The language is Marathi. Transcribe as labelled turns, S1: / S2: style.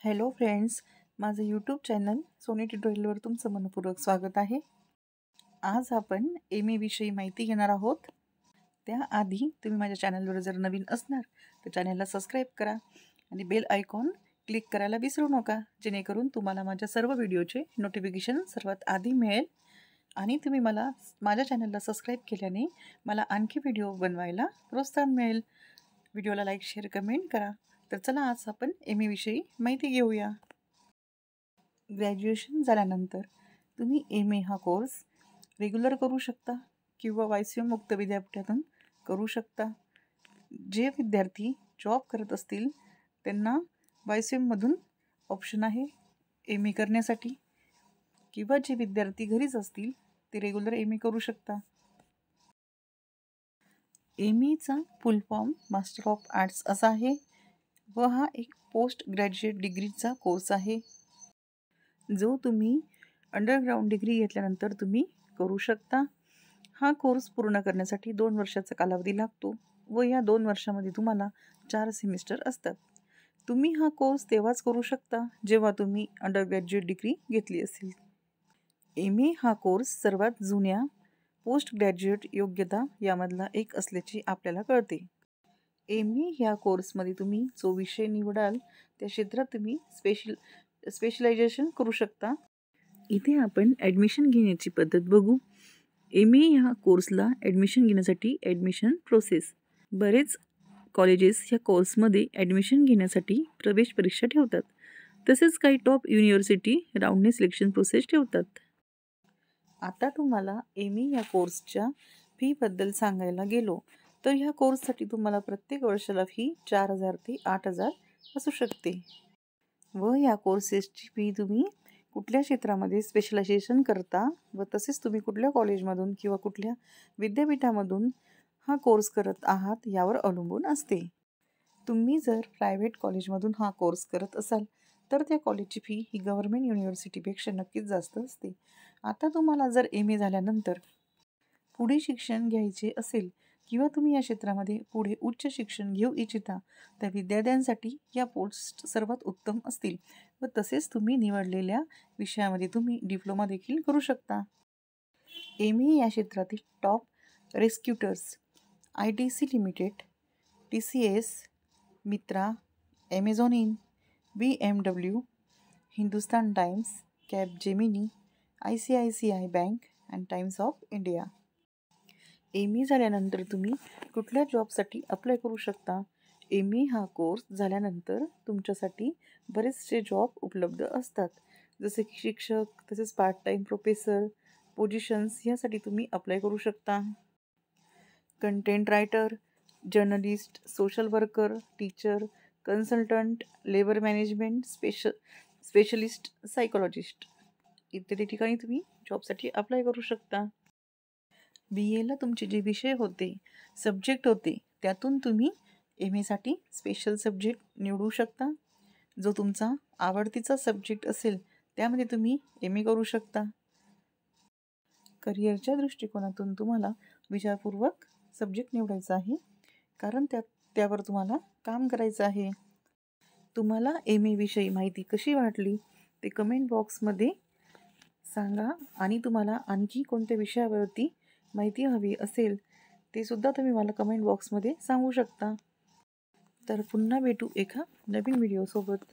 S1: हॅलो फ्रेंड्स, माझं यूट्यूब चॅनल सोनी ट्युटोरियलवर तुमचं मनपूर्वक स्वागत आहे. आज आपण MA विषयी माहिती घेणार आहोत. त्याआधी तुम्ही माझ्या चॅनलवर जर नवीन असणार तर चॅनलला सबस्क्राईब करा आणि बेल आयकॉन क्लिक करायला विसरू नका, जेणेकरून तुम्हाला माझ्या सर्व व्हिडिओचे नोटिफिकेशन सर्वात आधी मिळेल. आणि तुम्ही माझ्या चॅनलला सबस्क्राईब केल्याने मला आणखी व्हिडिओ बनवायला प्रोत्साहन मिळेल. व्हिडिओला लाईक, शेअर, कमेंट करा. तर चला आज आपण MA विषयी माहिती घेऊया. ग्रॅज्युएशन झाल्यानंतर तुम्ही MA हा कोर्स रेग्युलर करू शकता किंवा YCM मुक्त विद्यापीठातून करू शकता. जे विद्यार्थी जॉब करत असतील त्यांना YCMमधून ऑप्शन आहे MA करण्यासाठी, किंवा जे विद्यार्थी घरीच असतील ते रेग्युलर MA करू शकता. MAचा full form master of arts असा आहे व हा एक पोस्ट ग्रॅज्युएट डिग्रीचा कोर्स आहे, जो तुम्ही अंडरग्राऊंड डिग्री घेतल्यानंतर तुम्ही करू शकता. हा कोर्स पूर्ण करण्यासाठी 2 वर्षाचा कालावधी लागतो व या 2 वर्षामध्ये तुम्हाला 4 सेमिस्टर असतात. तुम्ही हा कोर्स तेव्हाच करू शकता जेव्हा तुम्ही अंडरग्रॅज्युएट डिग्री घेतली असेल. MA हा कोर्स सर्वात जुन्या पोस्ट ग्रॅज्युएट योग्यता यामधला एक असल्याचे आपल्याला कळते. MA ह्या कोर्समध्ये तुम्ही जो विषय निवडाल त्या क्षेत्रात तुम्ही स्पेशलायझेशन करू शकता. इथे आपण ॲडमिशन घेण्याची पद्धत बघू. MA ह्या कोर्सला ॲडमिशन घेण्यासाठी ॲडमिशन प्रोसेस. बरेच कॉलेजेस ह्या कोर्समध्ये ॲडमिशन घेण्यासाठी प्रवेश परीक्षा ठेवतात. तसेच काही टॉप युनिव्हर्सिटी राऊंडने सिलेक्शन प्रोसेस ठेवतात. आता तुम्हाला MA या कोर्सच्या फीबद्दल सांगायला गेलो तर ह्या कोर्ससाठी तुम्हाला प्रत्येक वर्षाला फी 4,000 ते 8,000 असू शकते. व या कोर्सेसची फी तुम्ही कुठल्या क्षेत्रामध्ये स्पेशलायझेशन करता व तसेच तुम्ही कुठल्या कॉलेजमधून किंवा कुठल्या विद्यापीठामधून हा कोर्स करत आहात यावर अवलंबून असते. तुम्ही जर प्रायव्हेट कॉलेजमधून हा कोर्स करत असाल तर त्या कॉलेजची फी ही गव्हर्मेंट युनिव्हर्सिटीपेक्षा नक्कीच जास्त असते. आता तुम्हाला जर MA झाल्यानंतर पुढे शिक्षण घ्यायचे असेल किंवा तुम्ही या क्षेत्रामध्ये पुढे उच्च शिक्षण घेऊ इच्छिता तर विद्यार्थ्यांसाठी या पोस्ट सर्वात उत्तम असतील व तसेच तुम्ही निवडलेल्या विषयामध्ये तुम्ही डिप्लोमा देखील करू शकता. MA या क्षेत्रातील टॉप रेस्क्युटर्स ITC लिमिटेड, TCS, मित्रा, Amazon in, BMW, Hindustan times, Capgemini, ICICI bank and times of India. MA झाल्यानंतर तुम्ही कुठल्या जॉबसाठी अप्लाय करू शकता. MA हा कोर्स झाल्यानंतर तुमच्यासाठी बरेचसे जॉब उपलब्ध असतात, जसे की शिक्षक, तसेच पार्ट टाईम प्रोफेसर पोझिशन्स यासाठी तुम्ही अप्लाय करू शकता. Content writer, journalist, social worker, teacher, consultant, labour management specialist, psychologist इत्यादी ठिकाणी तुम्ही जॉबसाठी अप्लाय करू शकता. BAला तुमचे जे विषय होते, सब्जेक्ट होते, त्यातून तुम्ही MAसाठी स्पेशल सब्जेक्ट निवडू शकता. जो तुमचा आवडतीचा सब्जेक्ट असेल त्यामध्ये तुम्ही MA करू शकता. करिअरच्या दृष्टिकोनातून तुम्हाला विचारपूर्वक सब्जेक्ट निवडायचा आहे, कारण त्यावर तुम्हाला काम करायचं आहे. तुम्हाला MA विषयी माहिती कशी वाटली ते कमेंट बॉक्समध्ये सांगा आणि तुम्हाला आणखी कोणत्या विषयावरती माहिती हवी असेल ते सुद्धा तुम्ही मला कमेंट बॉक्समध्ये सांगू शकता. तर पुन्हा भेटू एका नवीन व्हिडिओसोबत.